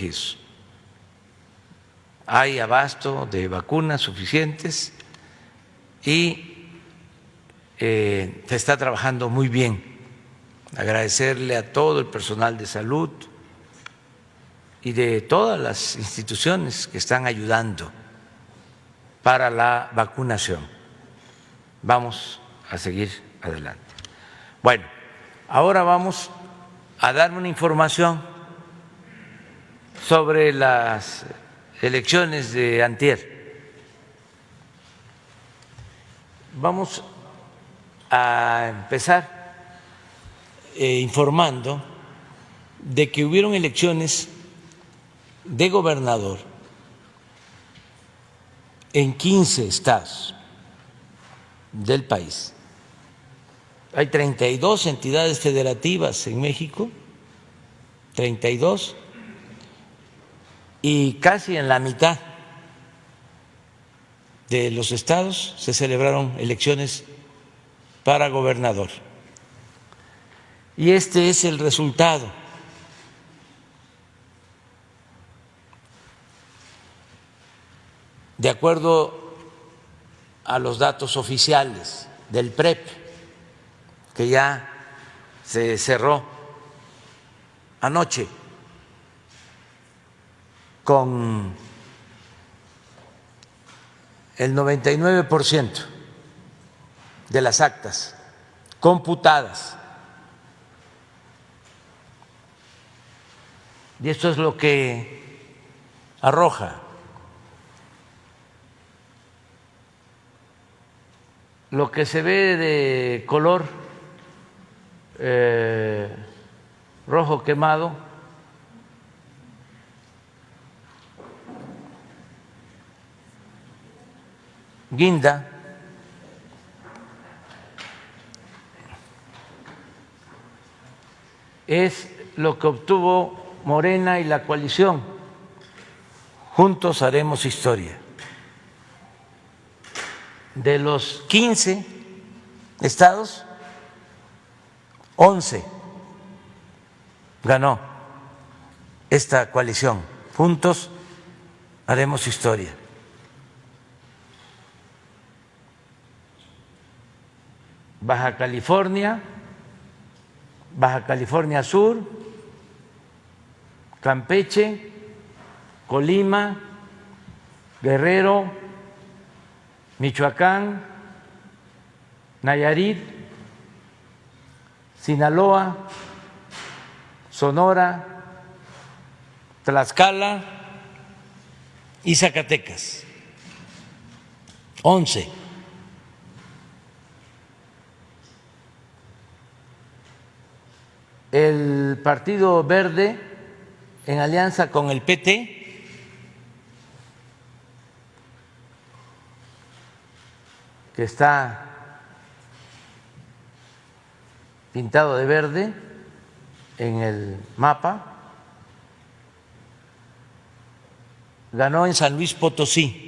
protegidos. Hay abasto de vacunas suficientes y se está trabajando muy bien. Agradecerle a todo el personal de salud y de todas las instituciones que están ayudando para la vacunación. Vamos a seguir adelante. Bueno, ahora vamos a dar una información sobre las elecciones de antier. Vamos a empezar informando de que hubieron elecciones de gobernador en 15 estados del país. Hay 32 entidades federativas en México, 32, y casi en la mitad de los estados se celebraron elecciones para gobernador. Y este es el resultado. De acuerdo a los datos oficiales del PREP, que ya se cerró anoche con el 99% de las actas computadas. Y esto es lo que arroja lo que se ve de color rojo quemado guinda, es lo que obtuvo Morena y la coalición. Juntos haremos historia. De los 15 estados, 11 ganó esta coalición. Juntos haremos historia. Baja California, Baja California Sur, Campeche, Colima, Guerrero, Michoacán, Nayarit, Sinaloa, Sonora, Tlaxcala y Zacatecas. 11. El Partido Verde, en alianza con el PT, que está pintado de verde en el mapa, ganó en San Luis Potosí.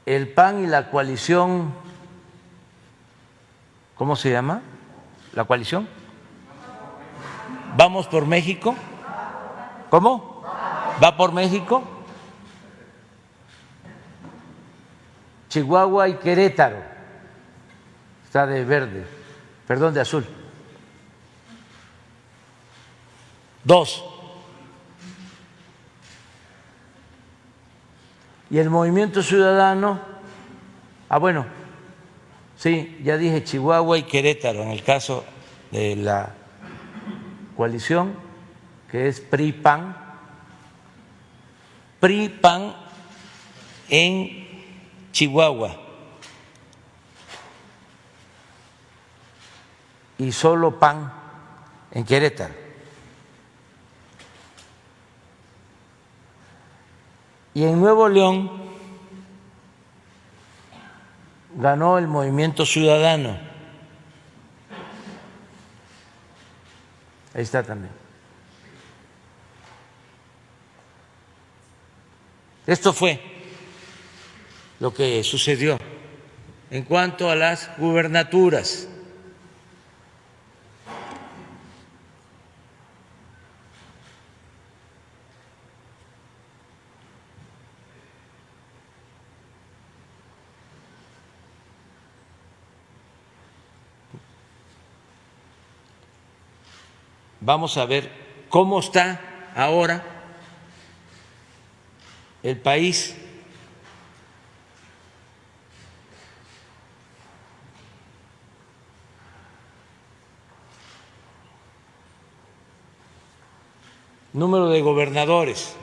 El PAN y la coalición, ¿cómo se llama? ¿La coalición? ¿Vamos por México? ¿Cómo? ¿Va por México? Chihuahua y Querétaro. Está de verde, perdón, de azul. 2. Y el Movimiento Ciudadano, bueno, sí, ya dije Chihuahua y Querétaro en el caso de la coalición, que es PRI-PAN. PRI-PAN en Chihuahua y solo PAN en Querétaro. Y en Nuevo León ganó el Movimiento Ciudadano. Ahí está también. Esto fue lo que sucedió. En cuanto a las gubernaturas, vamos a ver cómo está ahora el país. Número de gobernadores.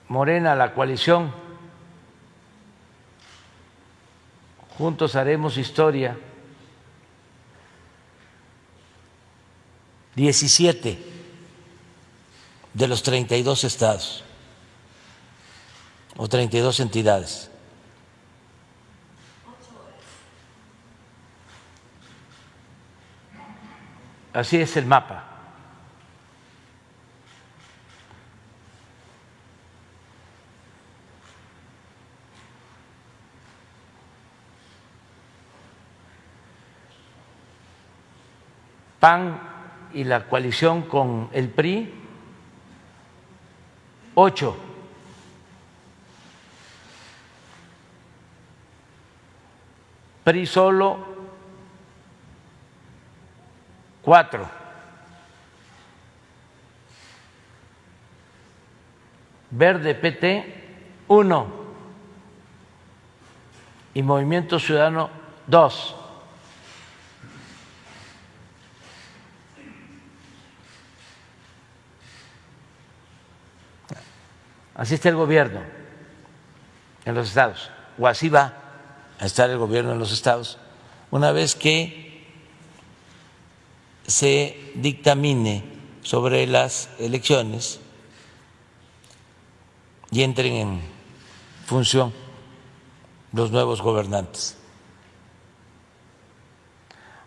Morena, la coalición, juntos haremos historia, 17 de los 32 estados o 32 entidades. Así es el mapa. PAN y la coalición con el PRI, 8. PRI solo, 4. Verde, PT, 1. Y Movimiento Ciudadano, 2. Así está el gobierno en los estados, o así va a estar el gobierno en los estados una vez que se dictamine sobre las elecciones y entren en función los nuevos gobernantes.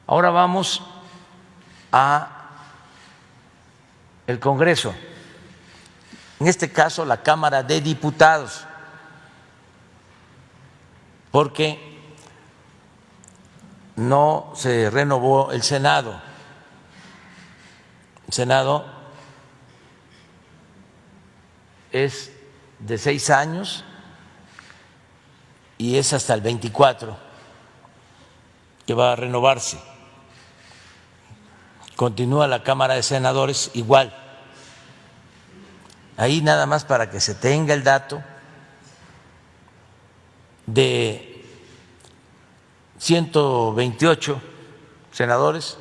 Ahora vamos a el Congreso, en este caso la Cámara de Diputados, porque no se renovó el Senado. El Senado es de 6 años y es hasta el 24 que va a renovarse. Continúa la Cámara de Senadores igual. Ahí nada más para que se tenga el dato de 128 senadores,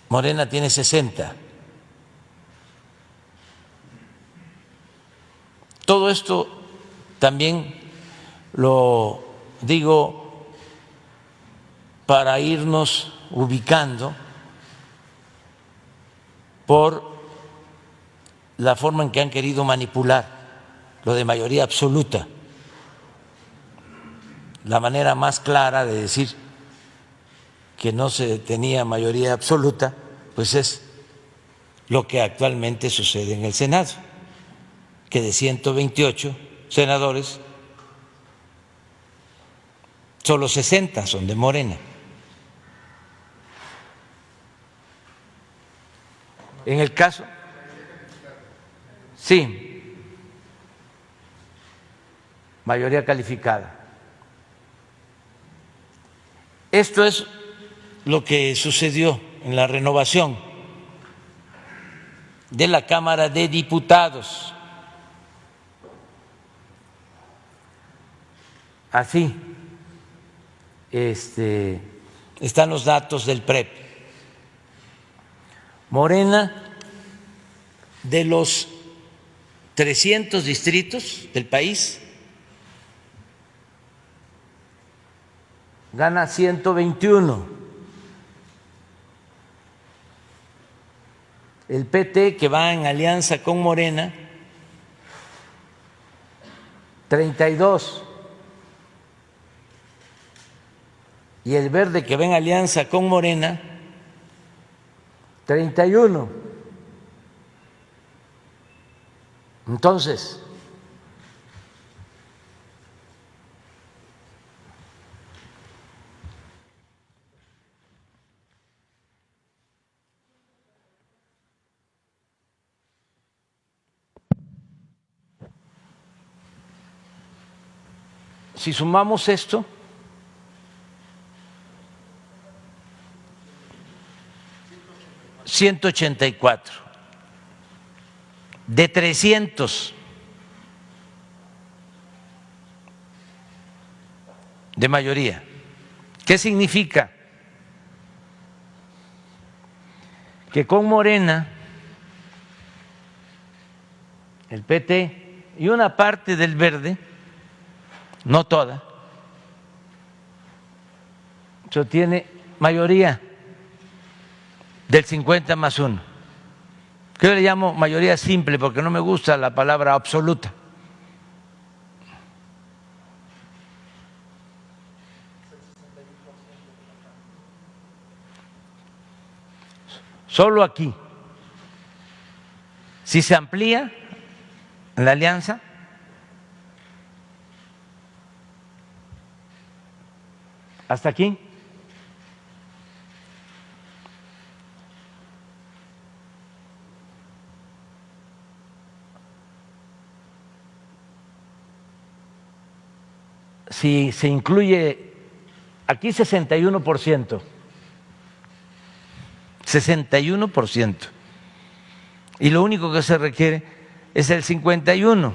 Morena tiene 60. Todo esto también lo digo para irnos ubicando por la forma en que han querido manipular lo de mayoría absoluta. La manera más clara de decir que no se tenía mayoría absoluta, pues es lo que actualmente sucede en el Senado, que de 128 senadores, solo 60 son de Morena. En el caso, sí, mayoría calificada. Esto es lo que sucedió en la renovación de la Cámara de Diputados. Así están los datos del PREP. Morena, de los 300 distritos del país, gana 121. El PT, que va en alianza con Morena, 32. Y el Verde, que va en alianza con Morena, 31. Entonces, si sumamos esto, $184 de 300 de mayoría. ¿Qué significa? Que con Morena, el PT y una parte del Verde, no toda, eso tiene mayoría del 50+1, que yo le llamo mayoría simple porque no me gusta la palabra absoluta. Solo aquí, si se amplía la alianza, hasta aquí, si se incluye aquí 61%, 61%, y lo único que se requiere es el 51%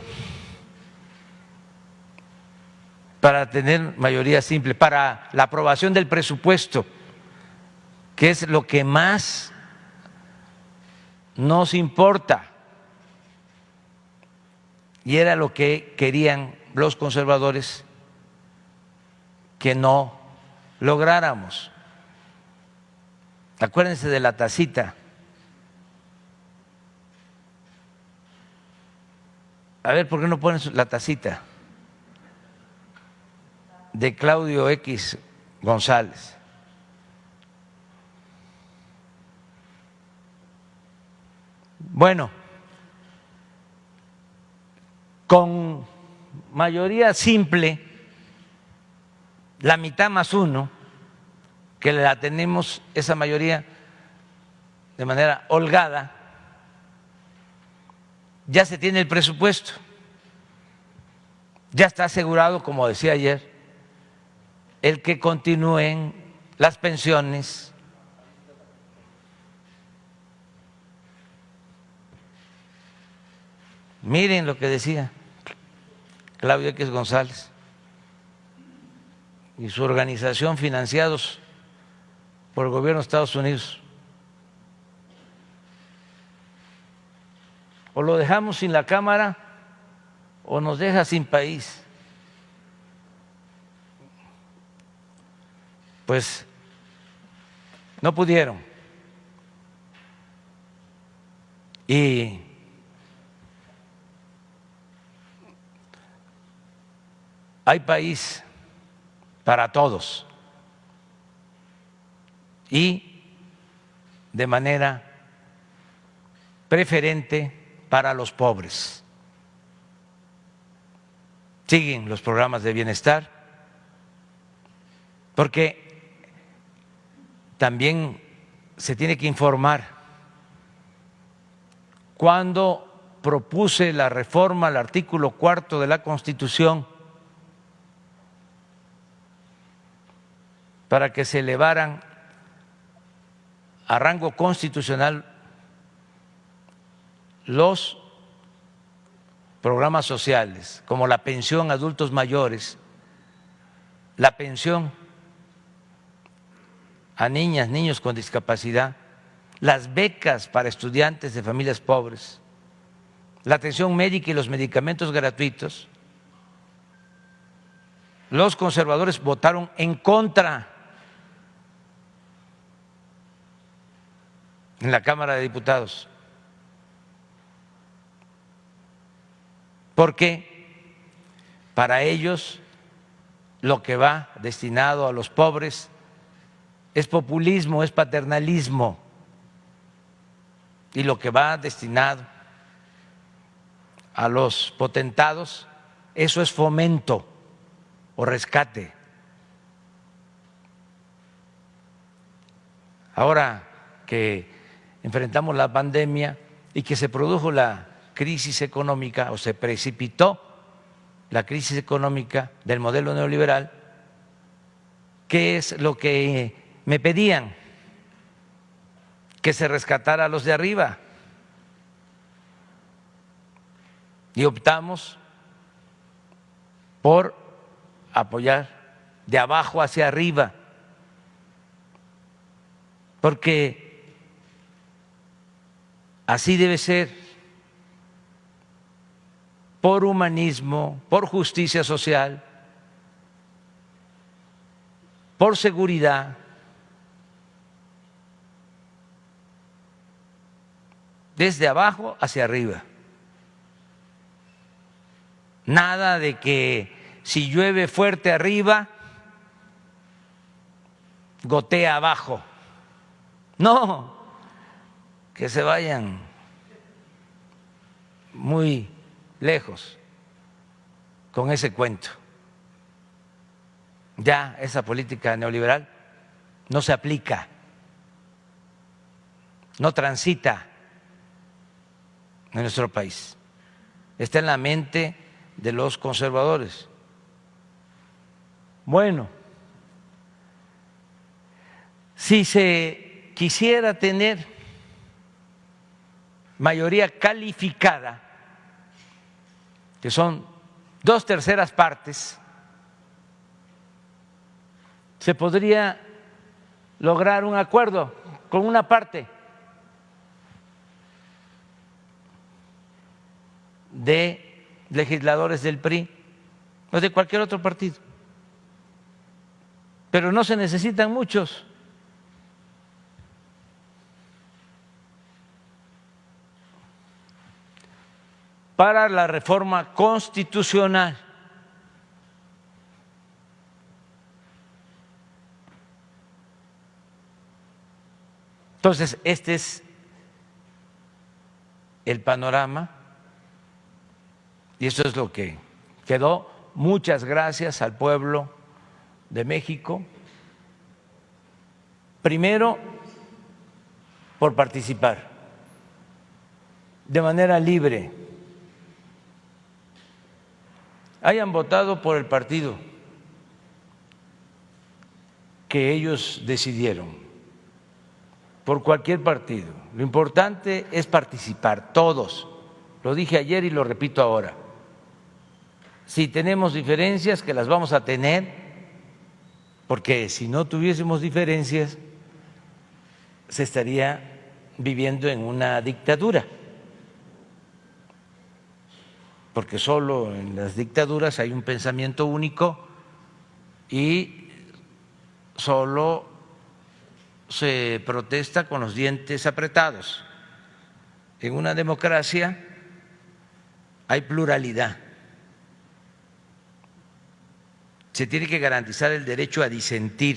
para tener mayoría simple, para la aprobación del presupuesto, que es lo que más nos importa, y era lo que querían los conservadores que no lográramos. Acuérdense de la tacita. A ver, ¿por qué no ponen la tacita de Claudio X González? Bueno, con mayoría simple, la mitad más uno, que la tenemos esa mayoría de manera holgada, ya se tiene el presupuesto, ya está asegurado, como decía ayer, el que continúen las pensiones, miren lo que decía Claudio X González y su organización, financiados por el gobierno de Estados Unidos. O lo dejamos sin la Cámara o nos deja sin país. Pues no pudieron. Y hay país para todos y de manera preferente para los pobres. Siguen los programas de bienestar, porque también se tiene que informar. Cuando propuse la reforma al artículo 4 de la Constitución para que se elevaran a rango constitucional los programas sociales, como la pensión a adultos mayores, la pensión a niñas, niños con discapacidad, las becas para estudiantes de familias pobres, la atención médica y los medicamentos gratuitos, los conservadores votaron en contra en la Cámara de Diputados, porque para ellos lo que va destinado a los pobres es populismo, es paternalismo. y lo que va destinado a los potentados, eso es fomento o rescate. Ahora que enfrentamos la pandemia y que se produjo la crisis económica o se precipitó la crisis económica del modelo neoliberal, ¿qué es lo que me pedían? Que se rescatara a los de arriba. Y optamos por apoyar de abajo hacia arriba, porque así debe ser, por humanismo, por justicia social, por seguridad. Desde abajo hacia arriba. Nada de que si llueve fuerte arriba, gotea abajo. No, que se vayan muy lejos con ese cuento. Ya esa política neoliberal no se aplica, no transita en nuestro país. Está en la mente de los conservadores. Bueno, si se quisiera tener mayoría calificada, que son 2/3 partes, se podría lograr un acuerdo con una parte de legisladores del PRI o de cualquier otro partido. Pero no se necesitan muchos. Para la reforma constitucional. Entonces, este es el panorama y esto es lo que quedó. Muchas gracias al pueblo de México, primero por participar de manera libre, hayan votado por el partido que ellos decidieron, por cualquier partido. Lo importante es participar, todos. Lo dije ayer y lo repito ahora. Si tenemos diferencias, que las vamos a tener, porque si no tuviésemos diferencias, se estaría viviendo en una dictadura, porque solo en las dictaduras hay un pensamiento único y solo se protesta con los dientes apretados. En una democracia hay pluralidad. Se tiene que garantizar el derecho a disentir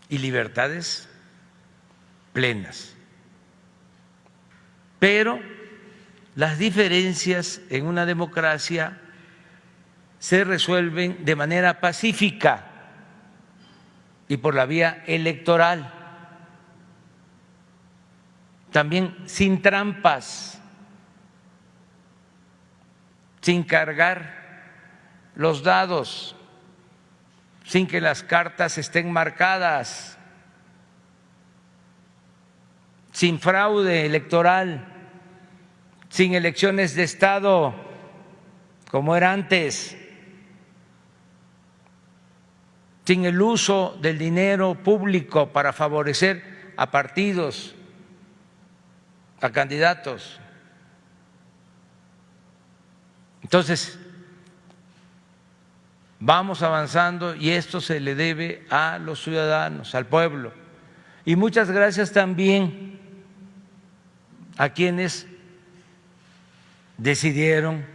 y libertades plenas. Pero las diferencias en una democracia se resuelven de manera pacífica y por la vía electoral, también sin trampas, sin cargar los dados, sin que las cartas estén marcadas, sin fraude electoral, sin elecciones de Estado como era antes, sin el uso del dinero público para favorecer a partidos, a candidatos. Entonces, vamos avanzando y esto se le debe a los ciudadanos, al pueblo. Y muchas gracias también a quienes decidieron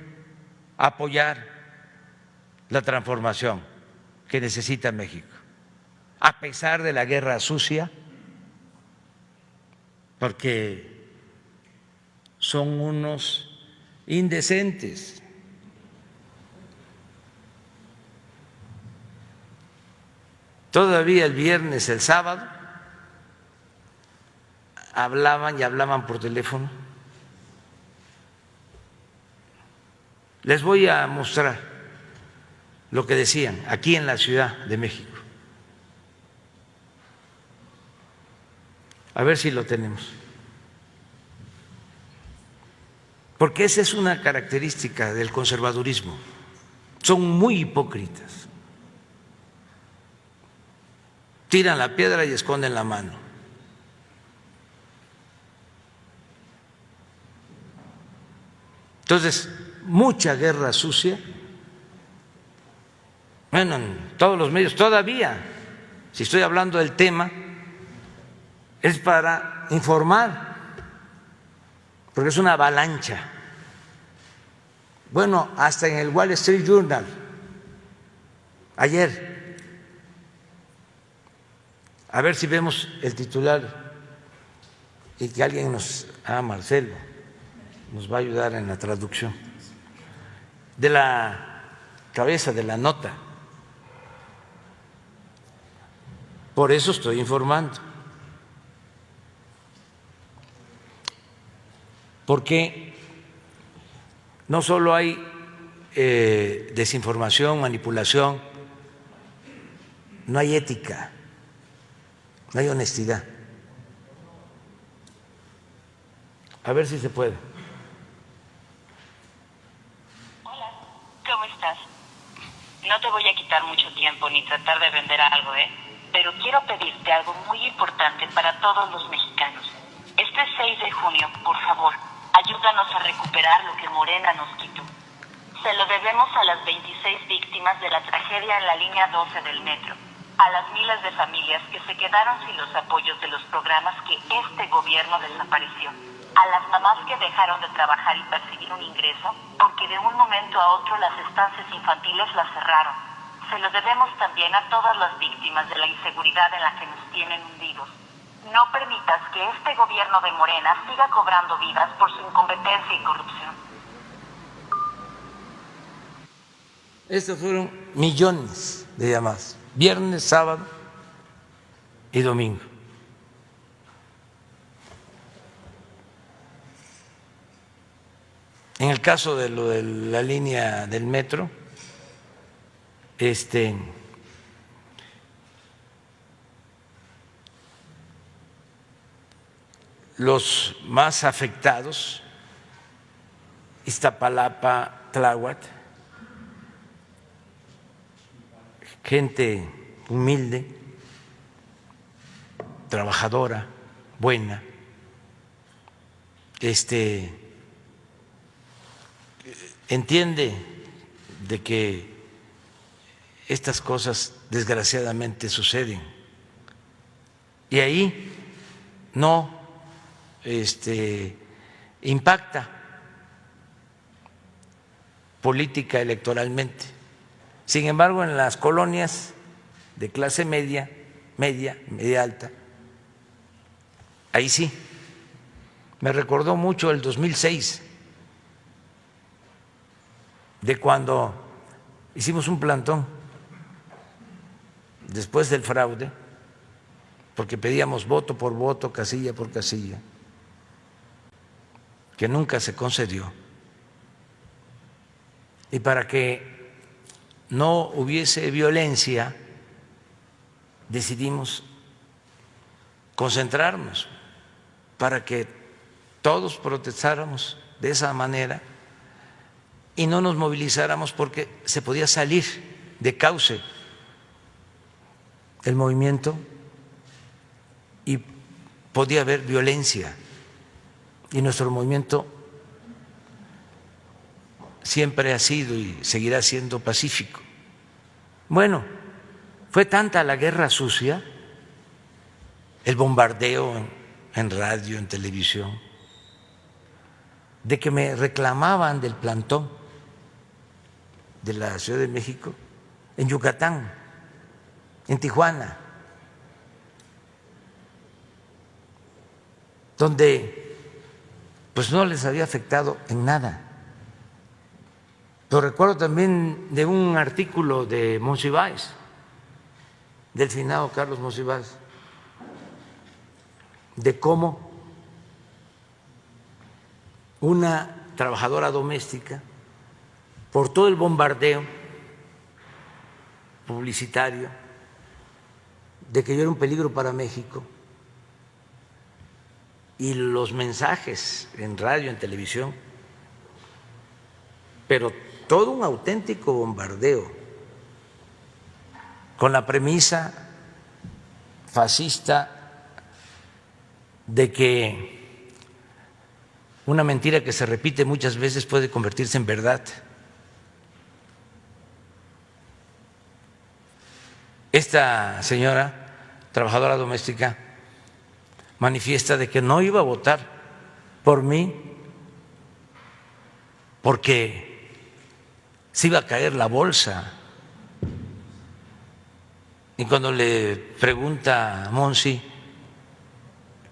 apoyar la transformación que necesita México. A pesar de la guerra sucia, porque son unos indecentes. Todavía el viernes, el sábado, hablaban y hablaban por teléfono. Les voy a mostrar lo que decían aquí en la Ciudad de México. A ver si lo tenemos. Porque esa es una característica del conservadurismo. Son muy hipócritas. Tiran la piedra y esconden la mano. Entonces, mucha guerra sucia. Bueno, en todos los medios todavía, si estoy hablando del tema, es para informar, porque es una avalancha. Bueno, hasta en el Wall Street Journal, ayer, a ver si vemos el titular y que alguien nos, Marcelo, nos va a ayudar en la traducción, de la cabeza de la nota. Por eso estoy informando. Porque no solo hay desinformación, manipulación, no hay ética, no hay honestidad. A ver si se puede. Hola, ¿cómo estás? No te voy a quitar mucho tiempo ni tratar de vender algo, pero quiero pedirte algo muy importante para todos los mexicanos. Este 6 de junio, por favor, ayúdanos a recuperar lo que Morena nos quitó. Se lo debemos a las 26 víctimas de la tragedia en la línea 12 del metro, a las miles de familias que se quedaron sin los apoyos de los programas que este gobierno desapareció, a las mamás que dejaron de trabajar y percibir un ingreso porque de un momento a otro las estancias infantiles las cerraron. Se lo debemos también a todas las víctimas de la inseguridad en la que nos tienen hundidos. No permitas que este gobierno de Morena siga cobrando vidas por su incompetencia y corrupción. Estos fueron millones de llamadas, viernes, sábado y domingo. En el caso de lo de la línea del metro, los más afectados, Iztapalapa, Tláhuac, gente humilde, trabajadora, buena, entiende de que estas cosas desgraciadamente suceden y ahí no impacta política electoralmente. Sin embargo, en las colonias de clase media, media alta, ahí sí. Me recordó mucho el 2006, de cuando hicimos un plantón después del fraude, porque pedíamos voto por voto, casilla por casilla, que nunca se concedió. Y para que no hubiese violencia, decidimos concentrarnos para que todos protestáramos de esa manera y no nos movilizáramos porque se podía salir de cauce el movimiento y podía haber violencia. Y nuestro movimiento siempre ha sido y seguirá siendo pacífico. Bueno, fue tanta la guerra sucia, el bombardeo en radio, en televisión, de que me reclamaban del plantón de la Ciudad de México, en Yucatán, en Tijuana. donde pues no les había afectado en nada. Lo recuerdo también de un artículo de Monsiváis, del finado Carlos Monsiváis, de cómo una trabajadora doméstica, por todo el bombardeo publicitario de que yo era un peligro para México, y los mensajes en radio, en televisión, pero todo un auténtico bombardeo con la premisa fascista de que una mentira que se repite muchas veces puede convertirse en verdad. Esta señora, trabajadora doméstica, manifiesta de que no iba a votar por mí porque se iba a caer la bolsa. Y cuando le pregunta a Monsi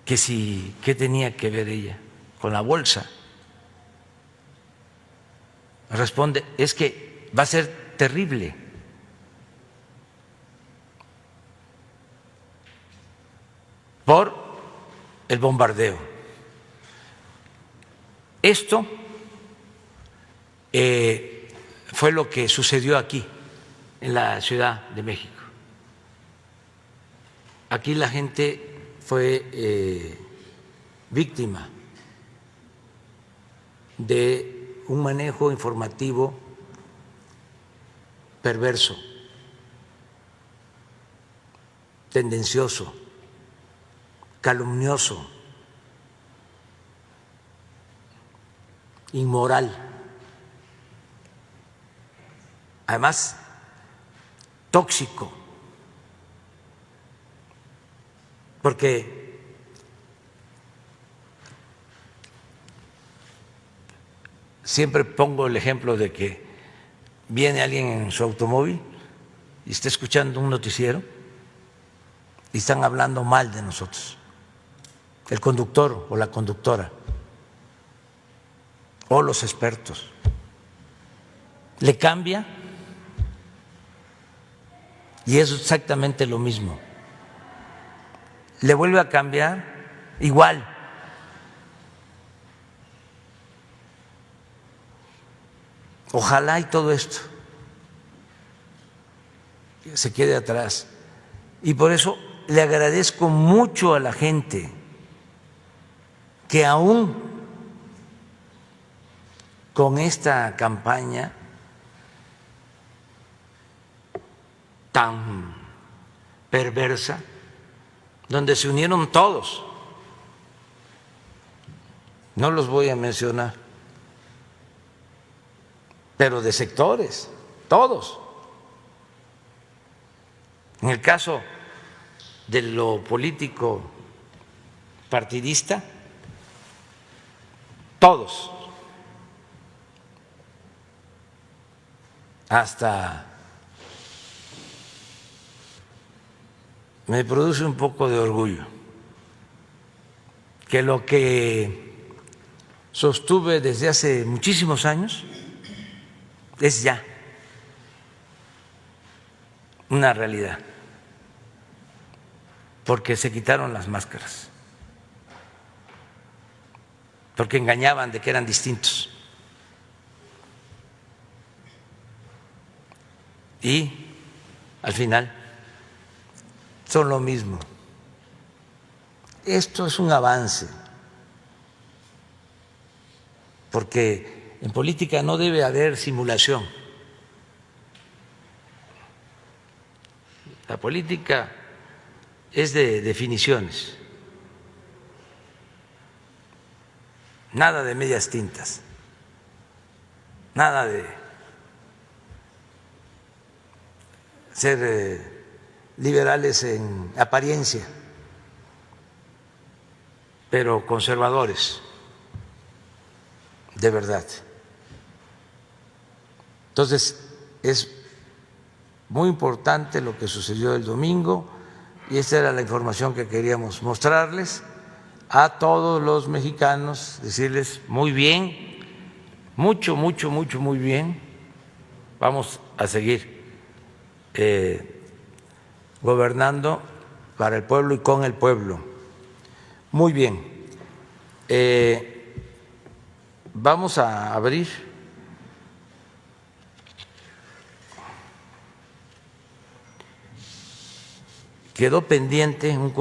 que si qué tenía que ver ella con la bolsa, responde: es que va a ser terrible. Por el bombardeo. Esto fue lo que sucedió aquí, en la Ciudad de México. Aquí la gente fue víctima de un manejo informativo perverso, tendencioso, calumnioso, inmoral, además tóxico, porque siempre pongo el ejemplo de que viene alguien en su automóvil y está escuchando un noticiero y están hablando mal de nosotros, el conductor o la conductora o los expertos. Le cambia y es exactamente lo mismo. Le vuelve a cambiar igual. Ojalá y todo esto se quede atrás. Y por eso le agradezco mucho a la gente que aún con esta campaña tan perversa, donde se unieron todos, no los voy a mencionar, pero de sectores, todos. En el caso de lo político partidista, todos, hasta me produce un poco de orgullo que lo que sostuve desde hace muchísimos años es ya una realidad, porque se quitaron las máscaras, porque engañaban de que eran distintos. Y al final son lo mismo. Esto es un avance, porque en política no debe haber simulación. La política es de definiciones, nada de medias tintas, nada de ser liberales en apariencia, pero conservadores de verdad. Entonces, es muy importante lo que sucedió el domingo y esta era la información que queríamos mostrarles. a todos los mexicanos, decirles muy bien, mucho, mucho, mucho, muy bien. Vamos a seguir gobernando para el pueblo y con el pueblo. Muy bien. Vamos a abrir. Quedó pendiente un